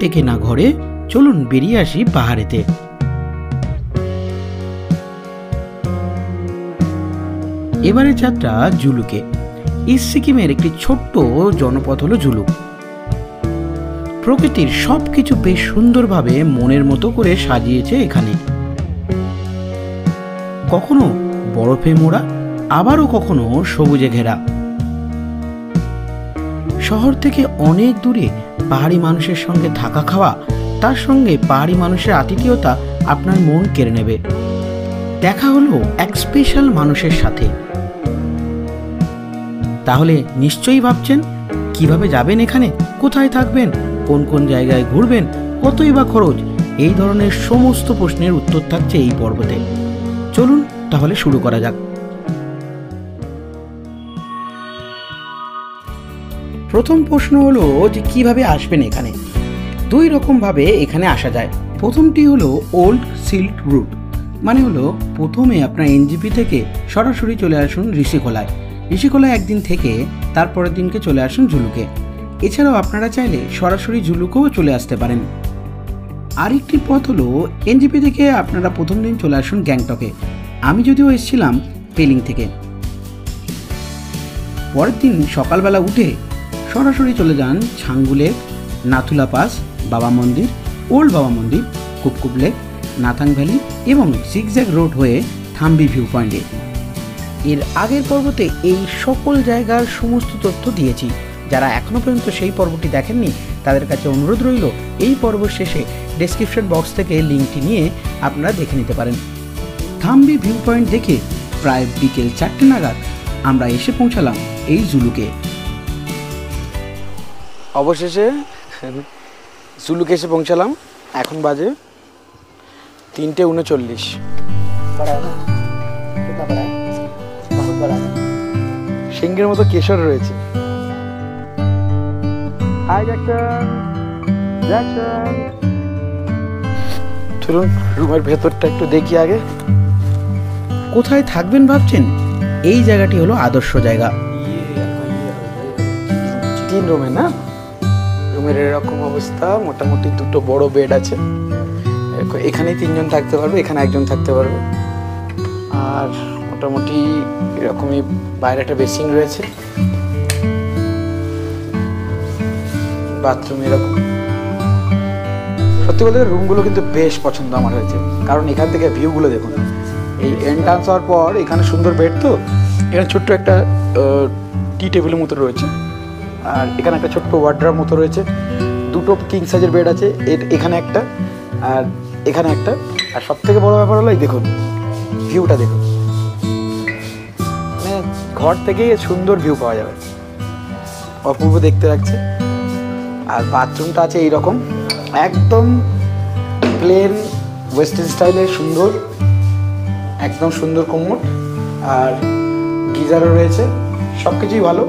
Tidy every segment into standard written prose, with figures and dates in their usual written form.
টেকে না ঘরে, চলুন বেরিয়ে আসি পাহাড়েতে। এবারে যাত্রা জুলুকে। ইস্ট সিকিমের একটি ছোট্ট জনপদ হলো জুলুক। প্রকৃতির সবকিছু বেশ সুন্দরভাবে মনের মতো করে সাজিয়েছে এখানে। কখনো বরফে মোড়া, আবারও কখনো সবুজে ঘেরা। শহর থেকে অনেক দূরে পাহাড়ি মানুষের সঙ্গে থাকা খাওয়া, তার সঙ্গে পাহাড়ি মানুষের আতিথেয়তা আপনার মন কেড়ে নেবে। দেখা হলো এক স্পেশাল মানুষের সাথে। তাহলে নিশ্চয়ই ভাবছেন কিভাবে যাবেন এখানে, কোথায় থাকবেন, কোন কোন জায়গায় ঘুরবেন, কতই বা খরচ। এই ধরনের সমস্ত প্রশ্নের উত্তর থাকছে এই পর্বতে। চলুন তাহলে শুরু করা যাক। প্রথম প্রশ্ন হলো যে কিভাবে আসবেন এখানে। দুই রকম ভাবে এখানে আসা যায়। প্রথমটি হলো ওল্ড সিল্ক রুট, মানে হলো প্রথমে আপনার এনজিপি থেকে সরাসরি চলে আসুন ঋষিখোলায়। ঋষিখোলায় একদিন থেকে তারপরের দিনকে চলে আসুন জুলুকে। এছাড়াও আপনারা চাইলে সরাসরি জুলুকেও চলে আসতে পারেন। আরেকটি পথ হলো এনজিপি থেকে আপনারা প্রথম দিন চলে আসুন গ্যাংটকে। আমি যদিও এসেছিলাম পেলিং থেকে। পরের দিন সকালবেলা উঠে সরাসরি চলে যান ছাঙ্গু লেক, নাথুলা পাস, বাবা মন্দির, ওল্ড বাবা মন্দির, কুপকুপ লেক, নাথাং ভ্যালি এবং জিগজ্যাগ রোড হয়ে থাম্বি ভিউ পয়েন্টে। এর আগের পর্বতে এই সকল জায়গার সমস্ত তথ্য দিয়েছি। যারা এখনও পর্যন্ত সেই পর্বটি দেখেননি তাদের কাছে অনুরোধ রইল এই পর্ব শেষে ডেসক্রিপশন বক্স থেকে লিঙ্কটি নিয়ে আপনারা দেখে নিতে পারেন। থাম্বি ভিউ পয়েন্ট দেখে প্রায় বিকেল 4টে নাগাদ আমরা এসে পৌঁছালাম এই জুলুকে। অবশেষে জুলুকে এসে পৌঁছালাম। এখন বাজে 3:39। সিংহের মতো কেশর রয়েছে। চলুন রুমের ভেতরটা একটু দেখি আগে। কোথায় থাকবেন ভাবছেন? এই জায়গাটি হলো আদর্শ জায়গা। 3 রুমে না, রুমের এরকম অবস্থা। মোটামুটি 2টো বড় বেড আছে। এখানেই 3 জন থাকতে পারবে, এখানে 1 জন থাকতে পারবে। আর মোটামুটি এরকমই বাইরে একটা বেসিন রয়েছে, বাথরুম এরকম। সত্যি বলতে রুমগুলো কিন্তু বেশ পছন্দ আমার হয়েছে, কারণ এখান থেকে ভিউগুলো দেখুন। এই এন্ট্রান্স হওয়ার পর এখানে সুন্দর বেড, তো এখানে ছোট্ট একটা টি টেবিলের মতো রয়েছে। আর এখানে একটা ছোট্ট ওয়ার্ড্রোব মতো রয়েছে। 2টো কিং সাইজের বেড আছে, এখানে একটা আর এখানে একটা। আর সব থেকে বড় ব্যাপার হলো এই দেখুন ভিউটা দেখুন, মানে ঘর থেকেই সুন্দর ভিউ পাওয়া যাবে, অপূর্ব দেখতে লাগছে। আর বাথরুমটা আছে এইরকম একদম প্লেন ওয়েস্টার্ন স্টাইলের, সুন্দর একদম সুন্দর কোমোড। আর গিজারও রয়েছে, সব কিছুই ভালো।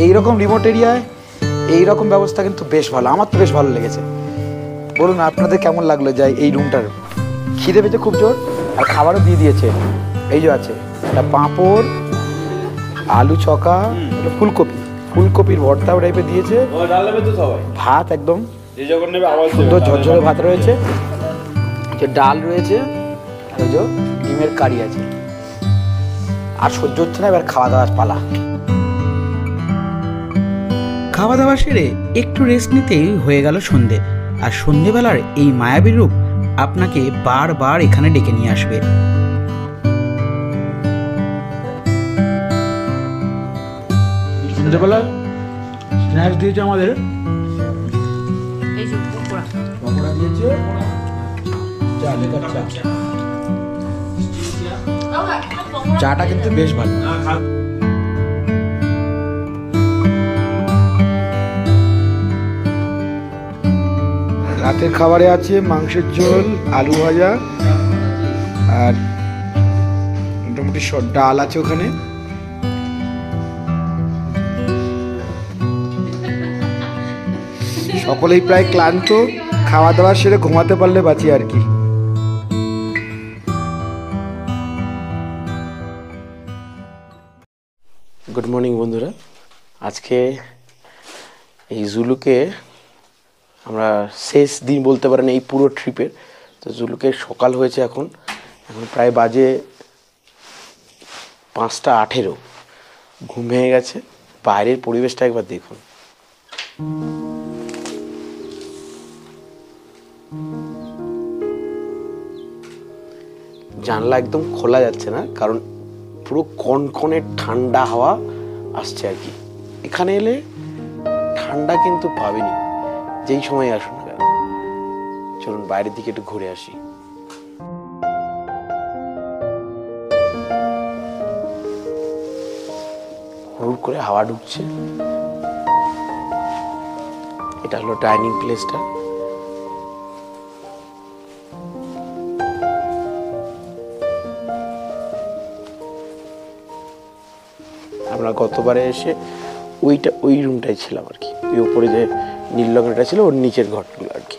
এইরকম রিমোট এরিয়ায় এইরকম ব্যবস্থা কিন্তু বেশ ভালো, আমার তো বেশ ভালো লেগেছে। বলুন আপনাদের কেমন লাগলো যায় এই রুমটার? খিদে পেয়েছে খুব জোর, আর খাবারও দিয়ে দিয়েছে। এই যে আছে একটা পাঁপড়, আলু চকা, ফুলকপির ভর্তাও টাইপের দিয়েছে, ভাত একদম সুন্দর ঝরঝরে ভাত রয়েছে, যে ডাল রয়েছে, আর যে ডিমের কারি আছে। আর সহ্য হচ্ছে না, এবার খাওয়া দাওয়ার পালা। খাওয়া দাওয়া সেরে একটু রেস্ট নিতেই হয়ে গেল সন্ধে। আর সন্ধেবেলার এই মায়াবী রূপ আপনাকে বারবার এখানে ডেকে নিয়ে আসবে। সন্ধেবেলা স্ন্যাক্স দিয়েছে আমাদের, পকোড়া দিয়েছে, চাটা কিন্তু বেশ ভালো। রাতের খাবারে আছে মাংসের ঝোল, আলু ভাজা, আর মোটামুটি ডাল আছে ওখানে। সকলেই প্রায় ক্লান্ত, খাওয়া দাওয়া সেরে ঘুমাতে পারলে বাঁচি আর কি। গুড মর্নিং বন্ধুরা। আজকে এই জুলুকে আমরা শেষ দিন বলতে পারেন এই পুরো ট্রিপের। তো জুলুকে সকাল হয়েছে, এখন প্রায় বাজে 5:18। ঘুম ভেঙে গেছে। বাইরের পরিবেশটা একবার দেখুন। জানলা একদম খোলা যাচ্ছে না, কারণ পুরো কনকনে ঠান্ডা হাওয়া আসছে আর কি। এখানে এলে ঠান্ডা কিন্তু পাবেনি যেই সময় আসুন না কেন। চলুন বাইরের দিকে একটু ঘুরে আসি। হুড় করে হাওয়া ঢুকছে। এটা হলো ডাইনিং প্লেসটা। আমরা গতবারে এসে ওই রুমটাই ছিলাম আর কি। ওই উপরে যে নীল রঙেরটা ছিল ওর নিচের ঘরগুলো আর কি।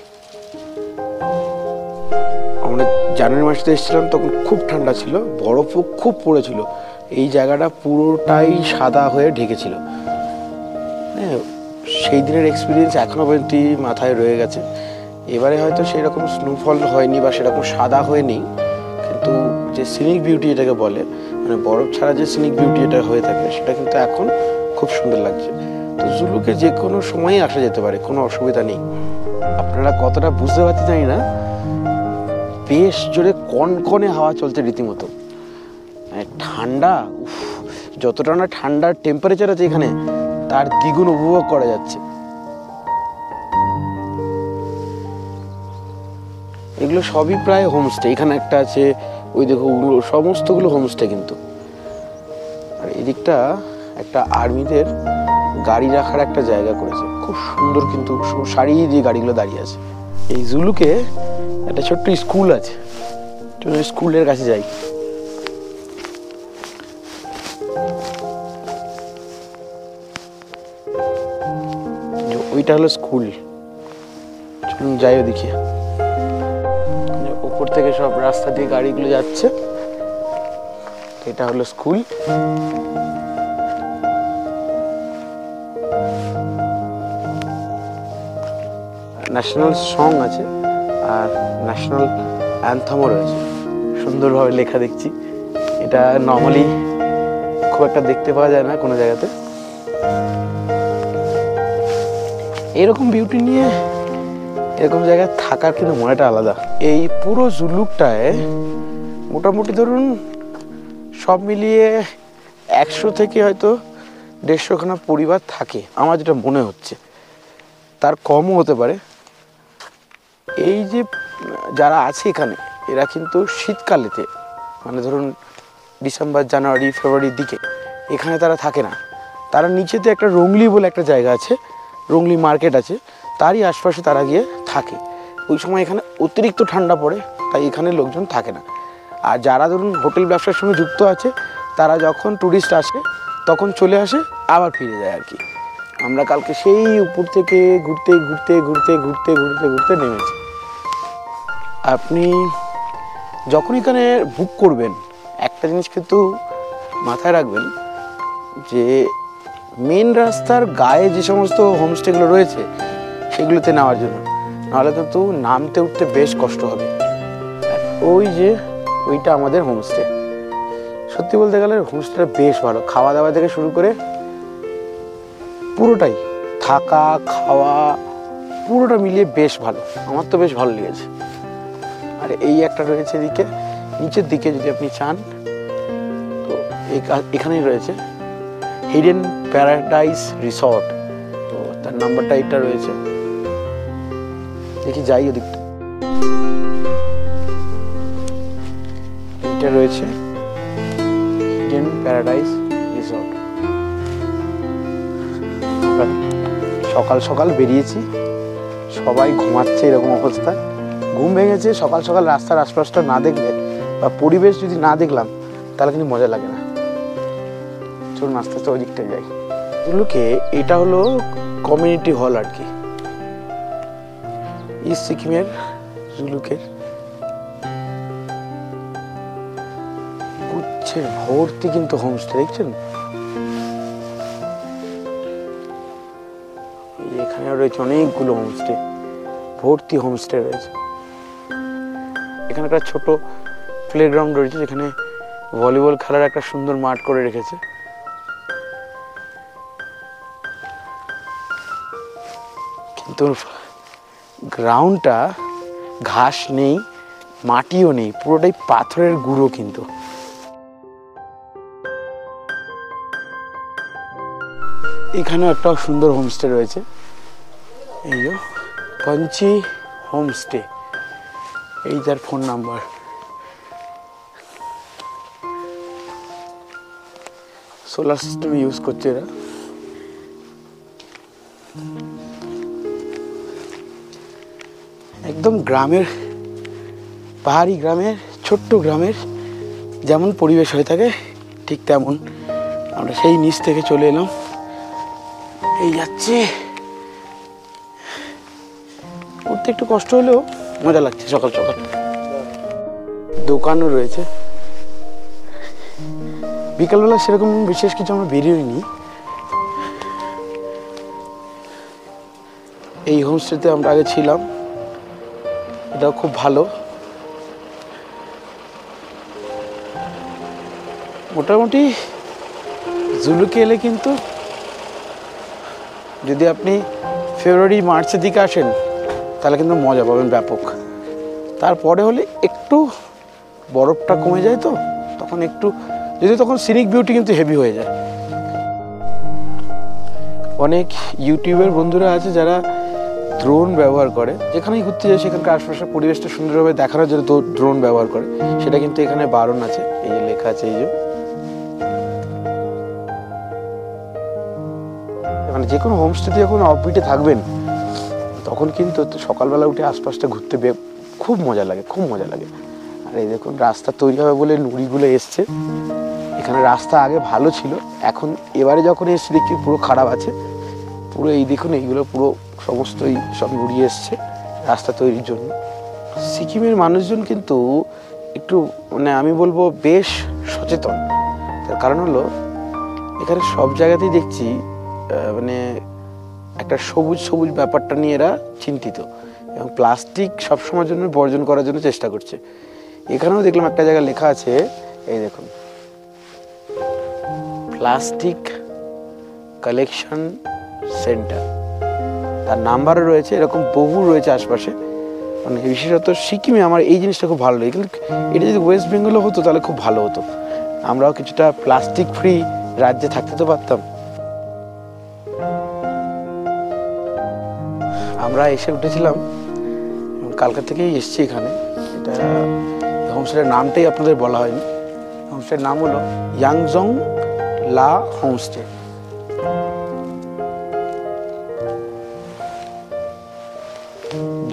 আমরা জানুয়ারি মাসে এসেছিলাম, তখন খুব ঠান্ডা ছিল, বরফও খুব পড়েছিল। এই জায়গাটা পুরোটাই সাদা হয়ে ঢেকেছিল। হ্যাঁ, সেই দিনের এক্সপিরিয়েন্স এখনো পর্যন্ত মাথায় রয়ে গেছে। এবারে হয়তো সেরকম স্নোফল হয়নি বা সেরকম সাদা হয়নি, কিন্তু যে সিনিক বিউটি এটাকে বলে, মানে বরফ ছাড়া যে সিনিক বিউটি এটা হয়ে থাকে, সেটা কিন্তু এখন খুব সুন্দর লাগছে। তো জুলুকে যে কোনো সময়ই আসা যেতে পারে, কোনো অসুবিধা নেই। আপনারা কতটা বুঝতে পারছেন জানি না, বেশ জোরে কনকনে হাওয়া চলছে রীতিমতো। ঠান্ডা, যতটা না ঠান্ডার টেম্পারেচার আছে এখানে, তার দ্বিগুণ উপভোগ করা যাচ্ছে। এগুলো সবই প্রায় হোমস্টে। এখানে একটা আছে, ওই দেখো, সমস্তগুলো হোমস্টে কিন্তু। আর এদিকটা একটা আর্মিদের গাড়ি রাখার একটা জায়গা করেছে, খুব সুন্দর, কিন্তু সারি দিয়ে গাড়িগুলো দাঁড়িয়ে আছে। এই জুলুকে একটা ছোট্ট স্কুল আছে, স্কুলের কাছে যাই। ওইটা হলো স্কুল, চলুন যাই ওদিকে। উপর থেকে সব রাস্তা দিয়ে গাড়িগুলো যাচ্ছে। এটা হলো স্কুল। ন্যাশনাল সং আছে আর ন্যাশনাল অ্যান্থামও রয়েছে, সুন্দরভাবে লেখা দেখছি। এটা নর্মালি খুব একটা দেখতে পাওয়া যায় না কোনো জায়গাতে। এরকম বিউটি নিয়ে এরকম জায়গায় থাকার কিন্তু মনেটা আলাদা। এই পুরো জুলুকটায় মোটামুটি ধরুন সব মিলিয়ে 100 থেকে হয়তো 150খানা পরিবার থাকে, আমার যেটা মনে হচ্ছে। তার কমও হতে পারে। এই যে যারা আছে এখানে, এরা কিন্তু শীতকালেতে, মানে ধরুন ডিসেম্বর, জানুয়ারি, ফেব্রুয়ারির দিকে এখানে তারা থাকে না। তারা নিচেতে একটা রংলি বলে একটা জায়গা আছে, রংলি মার্কেট আছে, তারই আশপাশে তারা গিয়ে থাকে। ওই সময় এখানে অতিরিক্ত ঠান্ডা পড়ে, তাই এখানে লোকজন থাকে না। আর যারা ধরুন হোটেল ব্যবসার সঙ্গে যুক্ত আছে, তারা যখন ট্যুরিস্ট আসে তখন চলে আসে, আবার ফিরে যায় আর কি। আমরা কালকে সেই উপর থেকে ঘুরতে ঘুরতে ঘুরতে ঘুরতে ঘুরতে ঘুরতে নেমেছি। আপনি যখন এখানে বুক করবেন, একটা জিনিস কিন্তু মাথায় রাখবেন, যে মেন রাস্তার গায়ে যে সমস্ত হোমস্টেগুলো রয়েছে সেগুলোতে নেওয়ার জন্য, নাহলে কিন্তু নামতে উঠতে বেশ কষ্ট হবে। ওই যে ওইটা আমাদের হোমস্টে। সত্যি বলতে গেলে হোমস্টেটা বেশ ভালো, খাওয়া দাওয়া থেকে শুরু করে পুরোটাই, থাকা খাওয়া পুরোটা মিলিয়ে বেশ ভালো। আমার তো বেশ ভালো লেগেছে। আর এই একটা রয়েছে এদিকে, নিচের দিকে যদি আপনি চান তো এখানেই রয়েছে হিডেন প্যারাডাইস রিসর্ট। তো তার নাম্বারটা এটা রয়েছে, দেখি যাই ওদিকটা। এটা রয়েছে হিডেন প্যারাডাইস রিসর্ট। সকাল সকাল বেরিয়েছি, সবাই ঘুমাচ্ছে, এরকম অবস্থা। ঘুম ভেঙেছে সকাল সকাল। রাস্তার আশপাশটা না দেখলে বা পরিবেশ যদি না দেখলাম তাহলে কিন্তু মজা লাগে না। চলুন আস্তে আস্তে ওই দিকটায় যাই। জুলুকে এটা হলো কমিউনিটি হল আর কি, ইস্ট সিকিমের জুলুকের। গুচ্ছের ভর্তি কিন্তু হোমস্টে, দেখছেন? এখানে রয়েছে অনেকগুলো হোমস্টে। ভর্তি হোমস্টে রয়েছে। এখানে একটা ছোট প্লেগ্রাউন্ড রয়েছে, যেখানে ভলিবল খেলার একটা সুন্দর মাঠ করে রেখেছে। কিন্তু গ্রাউন্ডটা ঘাস নেই, মাটিও নেই, পুরোটাই পাথরের গুঁড়ো। কিন্তু এখানেও একটা সুন্দর হোমস্টে রয়েছে, এই যে পঞ্চি হোমস্টে, এই যার phone number. Solar system use করছে এরা। একদম গ্রামের, পাহাড়ি গ্রামের, ছোট্ট গ্রামের যেমন পরিবেশ হয়ে থাকে ঠিক তেমন আমরা সেই নিচ থেকে চলে এলাম। এই যাচ্ছে, উঠতে একটু কষ্ট হলেও মজা লাগছে। সকাল সকাল দোকানও রয়েছে। বিকালবেলা সেরকম বিশেষ কিছু আমরা বেরিয়েইনি। এই হোমস্টেতে আমরা আগে ছিলাম, এটাও খুব ভালো। মোটামুটি জুলুকে এলে কিন্তু যদি আপনি ফেব্রুয়ারি মার্চের দিকে আসেন তাহলে কিন্তু মজা পাবেন ব্যাপক। তারপরে হলে একটু বরফটা কমে যায়, তো তখন একটু, যদি তখন সিনিক বিউটি কিন্তু হেভি হয়ে যায়। অনেক ইউটিউবের বন্ধুরা আছে যারা ড্রোন ব্যবহার করে, যেখানেই ঘুরতে যায় সেখানকার আশপাশের পরিবেশটা সুন্দরভাবে দেখানোর জন্য ড্রোন ব্যবহার করে। সেটা কিন্তু এখানে বারণ আছে, এই যে লেখা আছে। এই যে মানে যে কোনো হোমস্টেতে যখন অফবিটে থাকবেন তখন কিন্তু সকালবেলা উঠে আশপাশটা ঘুরতে খুব মজা লাগে, খুব মজা লাগে। আর এই দেখুন রাস্তা তৈরি হবে বলে নুড়িগুলো এসছে। এখানে রাস্তা আগে ভালো ছিল, এখন এবারে যখন এসছে দেখছি পুরো খারাপ আছে। পুরো এই দেখুন, এইগুলো পুরো সমস্তই সব নুড়ি এসছে রাস্তা তৈরির জন্য। সিকিমের মানুষজন কিন্তু একটু মানে আমি বলবো বেশ সচেতন। তার কারণ হলো এখানে সব জায়গাতেই দেখছি মানে একটা সবুজ সবুজ ব্যাপারটা নিয়ে এরা চিন্তিত, এবং প্লাস্টিক সবসময়ের জন্য বর্জন করার জন্য চেষ্টা করছে। এখানেও দেখলাম একটা জায়গায় লেখা আছে, এই দেখুন, প্লাস্টিক কালেকশন সেন্টার, তার নাম্বারও রয়েছে। এরকম বহু রয়েছে আশপাশে, মানে বিশেষত সিকিমে আমার এই জিনিসটা খুব ভালো লাগে। কিন্তু এটা যদি ওয়েস্ট বেঙ্গলে হতো তাহলে খুব ভালো হতো, আমরাও কিছুটা প্লাস্টিক ফ্রি রাজ্যে থাকতে তো পারতাম। আমরা এসে উঠেছিলাম, কালকা থেকেই এসছি এখানে। এটা হোমস্টের নামটাই আপনাদের বলা হয়নি। হোমস্টের নাম হলো ইয়াংজং লা হোমস্টে।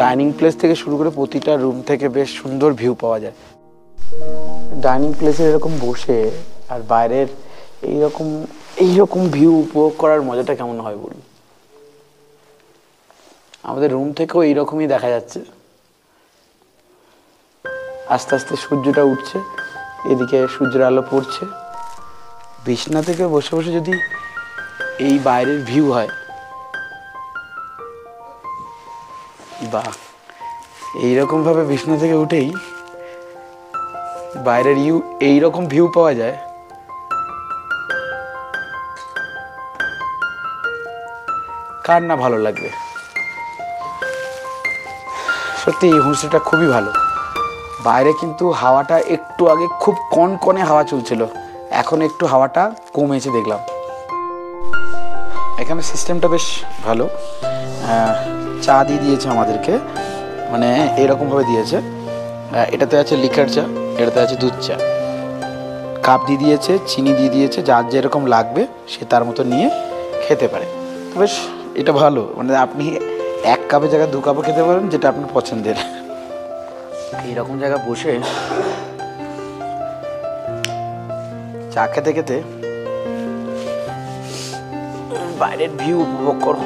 ডাইনিং প্লেস থেকে শুরু করে প্রতিটা রুম থেকে বেশ সুন্দর ভিউ পাওয়া যায়। ডাইনিং প্লেসে এরকম বসে আর বাইরের এইরকম ভিউ উপভোগ করার মজাটা কেমন হয় বলুন। আমাদের রুম থেকেও এইরকমই দেখা যাচ্ছে। আস্তে আস্তে সূর্যটা উঠছে, এদিকে সূর্যের আলো পড়ছে। বিছনা থেকে বসে বসে যদি এই বাইরের ভিউ হয়, বা এইরকম ভাবে বিছনা থেকে উঠেই বাইরের এইরকম ভিউ পাওয়া যায়, কার না ভালো লাগবে। সত্যি এই হোমস্টেটা খুবই ভালো। বাইরে কিন্তু হাওয়াটা একটু আগে খুব কনকনে হাওয়া চলছিল, এখন একটু হাওয়াটা কমেছে দেখলাম। এখানে সিস্টেমটা বেশ ভালো। চা দিয়ে দিয়েছে আমাদেরকে, মানে এরকমভাবে দিয়েছে। এটাতে আছে লিকার চা, এটাতে আছে দুধ চা। কাপ দিয়ে দিয়েছে, চিনি দিয়ে দিয়েছে, যার যেরকম লাগবে সে তার মতো নিয়ে খেতে পারে। তো বেশ এটা ভালো, মানে আপনি এক কাপের জায়গায় 2 কাপও খেতে পারেন, যেটা আপনার পছন্দের। এইরকম জায়গায় বসে চা খেতে খেতে বাইরের ভিউ উপভোগ করো।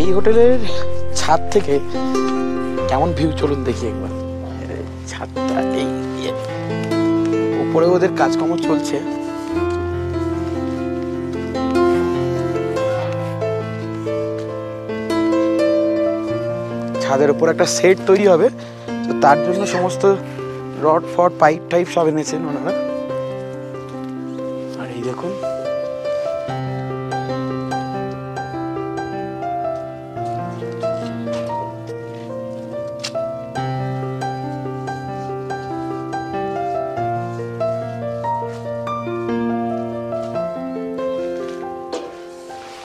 এই হোটেলের ছাদ থেকে কেমন ভিউ চলুন দেখি একবার। ছাদটা এই উপরে ওদের কাজকর্ম চলছে। ছাদের উপর একটা সেট তৈরি হবে, তো তার জন্য সমস্ত রড ফড পাইপ টাইপ সব এনেছেন ওনারা। আর এই দেখুন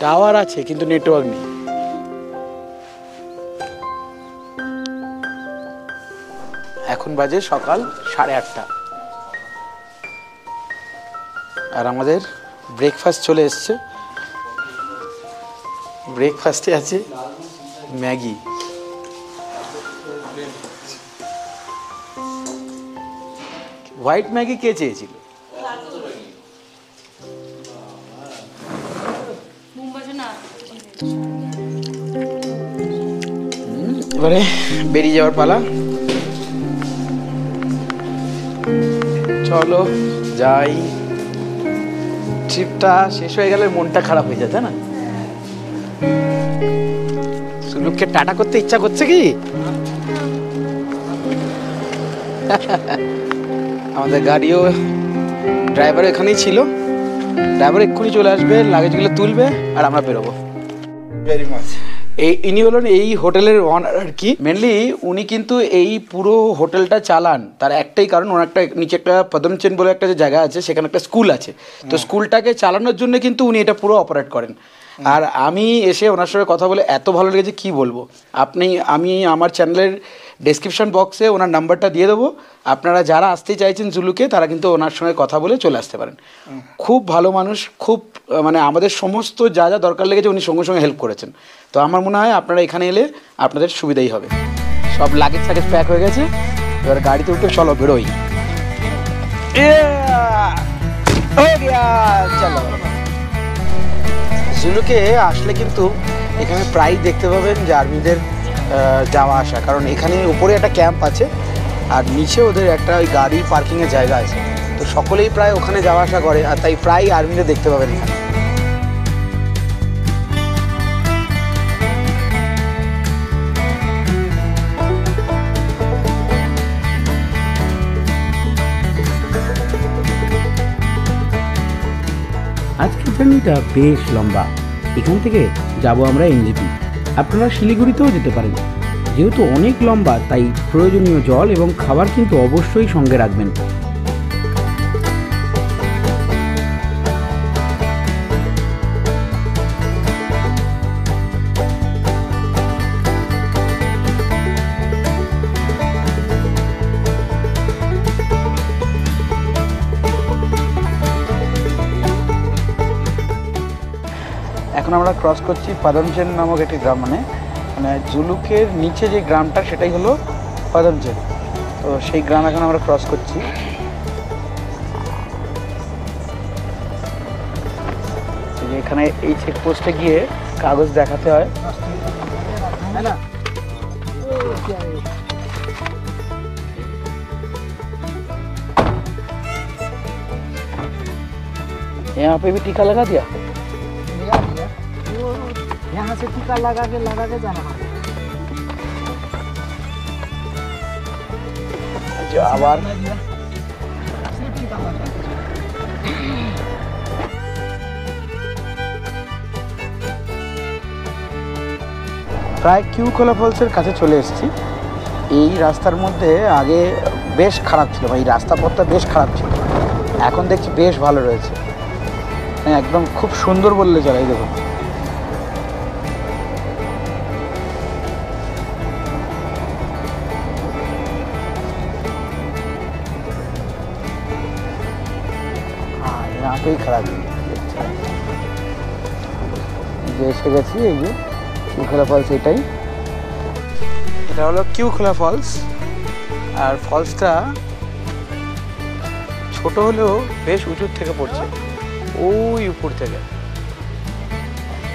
টাওয়ার আছে কিন্তু নেটওয়ার্ক নেই। এখন বাজে সকাল 8:30 আর আমাদের ব্রেকফাস্ট চলে এসছে। ব্রেকফাস্টে আছে ম্যাগি। হোয়াইট ম্যাগি কে চেয়েছিল? এবারে বেরিয়ে যাওয়ার পালা। চলো যাই। ট্রিপটা শেষ হয়ে গেলে মনটা খারাপ হয়ে যায়, তাই না? সুলুককে টাটা করতে ইচ্ছা করছে কি? আমাদের গাড়িও ড্রাইভার এখানেই ছিল, ড্রাইভার এক্ষুনি চলে আসবে, লাগেজগুলো তুলবে আর আমরা বেরোবো। Very much. ইনি হলেন এই হোটেলের ওনার আর কি। মেনলি উনি কিন্তু এই পুরো হোটেলটা চালান, তার একটাই কারণ ওনার একটা নিচে একটা পদমচেন বলে একটা যে জায়গা আছে, সেখানে একটা স্কুল আছে, তো স্কুলটাকে চালানোর জন্য কিন্তু উনি এটা পুরো অপারেট করেন। আর আমি এসে ওনার সঙ্গে কথা বলে এত ভালো লেগেছে কি বলবো। আমি আমার চ্যানেলের ডেসক্রিপশন বক্সে ওনার নাম্বারটা দিয়ে দেবো, আপনারা যারা আসতে চাইছেন জুলুকে তারা কিন্তু ওনার সঙ্গে কথা বলে চলে আসতে পারেন। খুব ভালো মানুষ, খুব মানে আমাদের সমস্ত যা যা দরকার লেগেছে উনি সঙ্গে সঙ্গে হেল্প করেছেন। তো আমার মনে হয় আপনারা এখানে এলে আপনাদের সুবিধাই হবে। সব লাগেজ সাগেজ প্যাক হয়ে গেছে, এবার গাড়িতে উঠে চলো বেরোই। চলো জুলুকে আসলে কিন্তু এখানে প্রায় দেখতে পাবেন যে আর্মিদের যাওয়া আসা, কারণ এখানে উপরে একটা ক্যাম্প আছে আর নিচে ওদের একটা ওই গাড়ি পার্কিংয়ের জায়গা আছে, তো সকলেই প্রায় ওখানে যাওয়া আসা করে, আর তাই প্রায় আর্মিদের দেখতে পাবেন এখানে। আজকের জার্নিটা বেশ লম্বা। এখান থেকে যাব আমরা এনজেপি। আপনারা শিলিগুড়িতেও যেতে পারেন। যেহেতু অনেক লম্বা তাই প্রয়োজনীয় জল এবং খাবার কিন্তু অবশ্যই সঙ্গে রাখবেন। এখন আমরা ক্রস করছি পদমচেন নামক একটি গ্রাম, মানে জুলুকের নিচে যে গ্রামটা সেটাই হলো পদমচেন, তো সেই গ্রাম এখন আমরা ক্রস করছি। এখানে এই চেকপোস্টে গিয়ে কাগজ দেখাতে হয়। यहाँ पे भी टीका लगा दिया? यहाँ से टीका लगा के जाना है। जो आवार প্রায় কিউখোলা ফলসের কাছে চলে এসেছি। এই রাস্তার মধ্যে আগে বেশ খারাপ ছিল, এই রাস্তা পথটা বেশ খারাপ ছিল, এখন দেখছি বেশ ভালো রয়েছে, একদম খুব সুন্দর বললে চলে। এই দেখুন यहाँ पे ही खराब যে এসে গেছি। এই যে কিউখোলা ফলস, এটাই, এটা হলো কিউখোলা ফলস। আর ফলসটা ছোট হলেও বেশ উঁচুর থেকে পড়ছে, ওই উপর থেকে।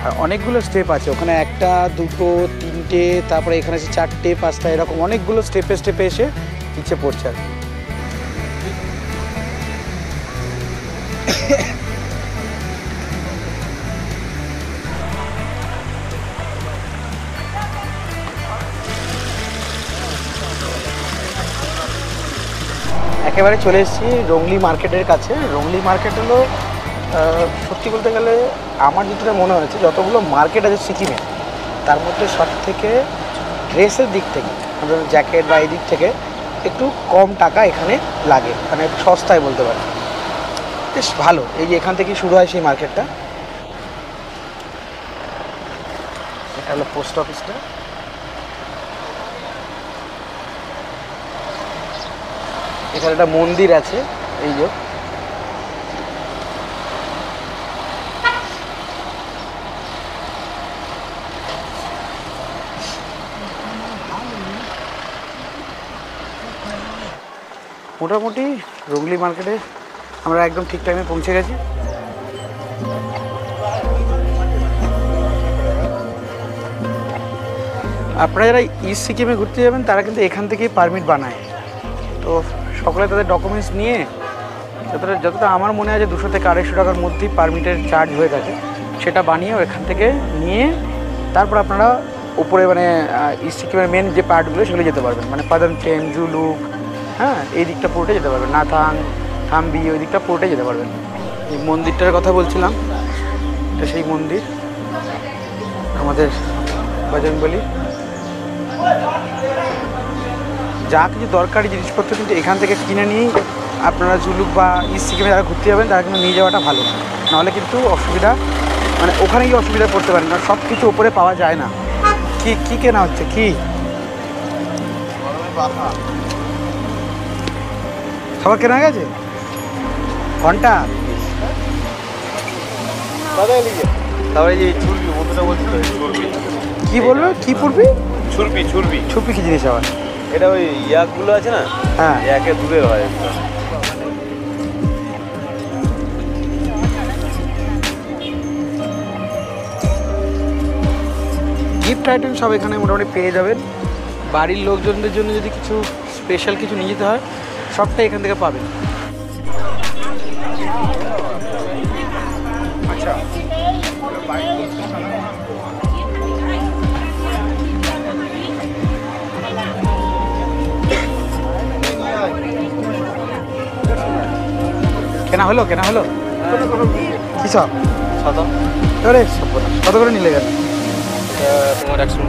আর অনেকগুলো স্টেপ আছে ওখানে, 1, 2, 3টে, তারপরে এখানে আছে 4টে, 5টা, এরকম অনেকগুলো স্টেপে স্টেপে এসে নিচে পড়ছে আর কি। একেবারে চলে এসেছি রংলি মার্কেটের কাছে। রংলি মার্কেট হলো সত্যি বলতে গেলে আমার যেটা মনে হয়েছে যতগুলো মার্কেট আছে সিকিমে তার মধ্যে সব থেকে ড্রেসের দিক থেকে জ্যাকেট বা এই দিক থেকে একটু কম টাকা এখানে লাগে, মানে একটু সস্তায় বলতে পারি। বেশ ভালো। এই যে এখান থেকেই শুরু হয় সেই মার্কেটটা। এটা হলো পোস্ট অফিসটা। এখানে একটা মন্দির আছে, এই যে মোটামুটি রংলি মার্কেটে আমরা একদম ঠিক টাইমে পৌঁছে গেছি। আপনারা যারা ইস্ট সিকিমে ঘুরতে যাবেন তারা কিন্তু এখান থেকেই পারমিট বানায়। তো সকলে তাদের ডকুমেন্টস নিয়ে যতটা আমার মনে আছে 200 থেকে 250 টাকার মধ্যেই পারমিটের চার্জ হয়ে থাকে, সেটা বানিয়েও এখান থেকে নিয়ে তারপর আপনারা উপরে মানে ইস্ট সিকিমের মেন যে পার্টগুলো সেগুলো যেতে পারবেন, মানে পাদানচেন, জুলুক, হ্যাঁ এই দিকটা পুরোটাই যেতে পারবেন, নাথাং, থাম্বি ওই দিকটা পুরোটাই যেতে পারবেন। এই মন্দিরটার কথা বলছিলাম, এটা সেই মন্দির আমাদের বজরংবলী। যা কিছু দরকারি জিনিসপত্র কিন্তু এখান থেকে কিনে নিয়েই আপনারা জুলুক বা ইস্ট সিকিমে যারা ঘুরতে যাবেন তারা কিন্তু নিয়ে যাওয়াটা ভালো, নাহলে কিন্তু অসুবিধা, মানে ওখানে গিয়ে অসুবিধা পড়তে পারেন, কারণ সব কিছু ওপরে পাওয়া যায় না। কি কেনা হচ্ছে কি সবার কেনা গেছে? ঘন্টা কি বললো? কি পড়বি? ছুরপি ছুপি কি জিনিস আবার? এটা ওই ইয়াকগুলো আছে না, হ্যাঁ ইয়াকে দূরে হয়। গিফট আইটেম সব এখানে মোটামুটি পেয়ে যাবেন। বাড়ির লোকজনদের জন্য যদি কিছু স্পেশাল কিছু নিয়ে যেতে হয় সবটাই এখান থেকে পাবেন। আচ্ছা কেনা হলো কি সব? কত করে নিলে গেল? তোমার 100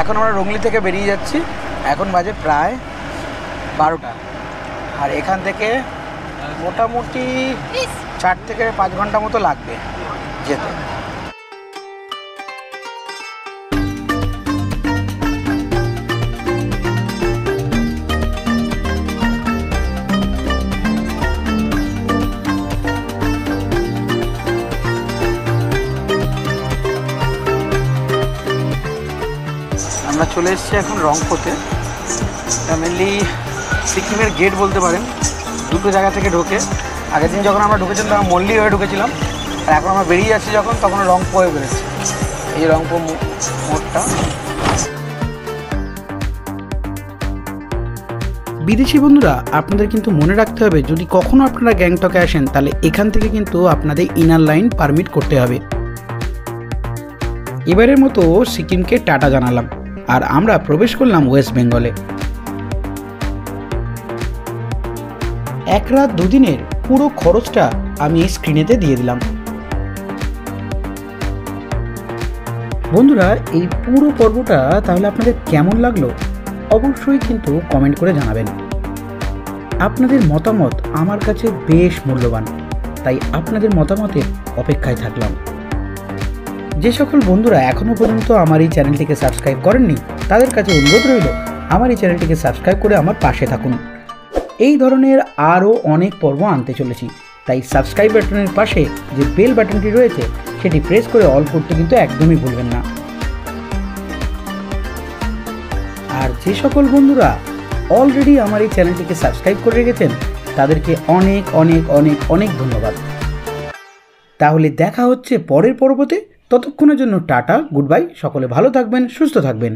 এখন আমরা রংলি থেকে বেরিয়ে যাচ্ছি। এখন বাজে প্রায় 12টা, আর এখান থেকে মোটামুটি 4 থেকে 5 ঘন্টা মতো লাগবে যেতে। আমরা চলে এসেছি এখন রংপোতে। মেনলি সিকিমের গেট বলতে পারেন, দুটো জায়গা থেকে ঢোকে। আগের দিন যখন আমরা ঢুকেছিলাম তখন মল্লি হয়ে ঢুকেছিলাম, আর এখন আমরা বেরিয়ে যাচ্ছি যখন তখন রংপো হয়ে বেরোচ্ছি। এই রংপো মোড়টা। বিদেশি বন্ধুরা, আপনাদের কিন্তু মনে রাখতে হবে যদি কখনো আপনারা গ্যাংটকে আসেন তাহলে এখান থেকে কিন্তু আপনাদের ইনার লাইন পারমিট করতে হবে। এবারের মতো সিকিমকে টাটা জানালাম আর আমরা প্রবেশ করলাম ওয়েস্ট বেঙ্গলে। 1 রাত 2 দিনের পুরো খরচটা আমি স্ক্রিনেতে দিয়ে দিলাম। বন্ধুরা, এই পুরো পর্বটা তাহলে আপনাদের কেমন লাগলো অবশ্যই কিন্তু কমেন্ট করে জানাবেন। আপনাদের মতামত আমার কাছে বেশ মূল্যবান, তাই আপনাদের মতামতের অপেক্ষায় থাকলাম। যে সকল বন্ধুরা এখনও পর্যন্ত আমার এই চ্যানেলটিকে সাবস্ক্রাইব করেননি তাদের কাছে অনুরোধ রইল আমার এই চ্যানেলটিকে সাবস্ক্রাইব করে আমার পাশে থাকুন। এই ধরনের আরও অনেক পর্ব আনতে চলেছি, তাই সাবস্ক্রাইব বাটনের পাশে যে বেল বাটনটি রয়েছে সেটি প্রেস করে অল করতে কিন্তু একদমই ভুলবেন না। আর যে সকল বন্ধুরা অলরেডি আমার এই চ্যানেলটিকে সাবস্ক্রাইব করে রেখেছেন তাদেরকে অনেক অনেক অনেক অনেক ধন্যবাদ। তাহলে দেখা হচ্ছে পরের পর্বতে। ততক্ষণের জন্য টাটা, গুড বাই। সকলে ভালো থাকবেন, সুস্থ থাকবেন।